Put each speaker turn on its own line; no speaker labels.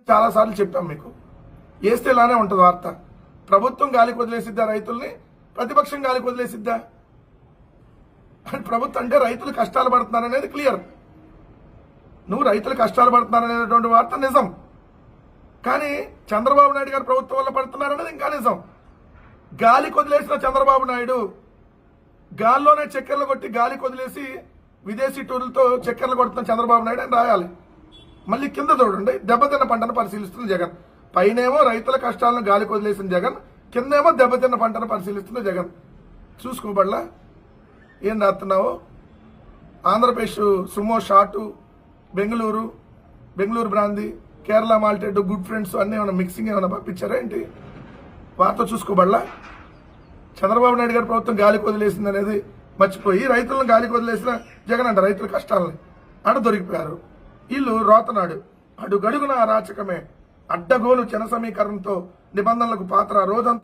చాలాసార్లు చెప్పాం మీకు. వేస్తే ఇలానే ఉంటుంది వార్త. ప్రభుత్వం గాలికి వదిలేసిద్దా రైతుల్ని, ప్రతిపక్షం గాలికి వదిలేసిద్దా? ప్రభుత్వం అంటే రైతులు కష్టాలు పడుతున్నారనేది క్లియర్. నువ్వు రైతులు కష్టాలు పడుతున్నారనేటువంటి వార్త నిజం. కానీ చంద్రబాబు నాయుడు గారు ప్రభుత్వం వల్ల పడుతున్నారనేది ఇంకా నిజం. గాలికి వదిలేసిన చంద్రబాబు నాయుడు గాల్లోనే చక్కెరలు కొట్టి గాలికి వదిలేసి విదేశీ టూర్లతో చక్కెరలు కొడుతున్న చంద్రబాబు నాయుడు అని రాయాలి. మళ్ళీ కింద చూడండి, దెబ్బతిన్న పంటను పరిశీలిస్తున్న జగన్. పైనేమో రైతుల కష్టాలను గాలికి వదిలేసిన జగన్, కిందేమో దెబ్బతిన్న పంటను పరిశీలిస్తున్న జగన్. చూసుకోబడలా ఏం రాస్తున్నావు? Andhra Pradesh sumo shot, Bengaluru brandy, Kerala malted, good friends అన్నీ ఏమైనా మిక్సింగ్ ఏమైనా పంపించారా ఏంటి? వార్త చూసుకోబడలా? చంద్రబాబు నాయుడు గారి ప్రభుత్వం గాలికి వదిలేసింది అనేది మర్చిపోయి రైతులను గాలికి వదిలేసిన జగన్ అంట రైతుల కష్టాలని ఆడ దొరికిపోయారు. వీళ్ళు రోతనాడు అడుగడుగున అరాచకమే, అడ్డగోలు జన సమీకరణతో నిబంధనలకు పాత్ర రోజంతా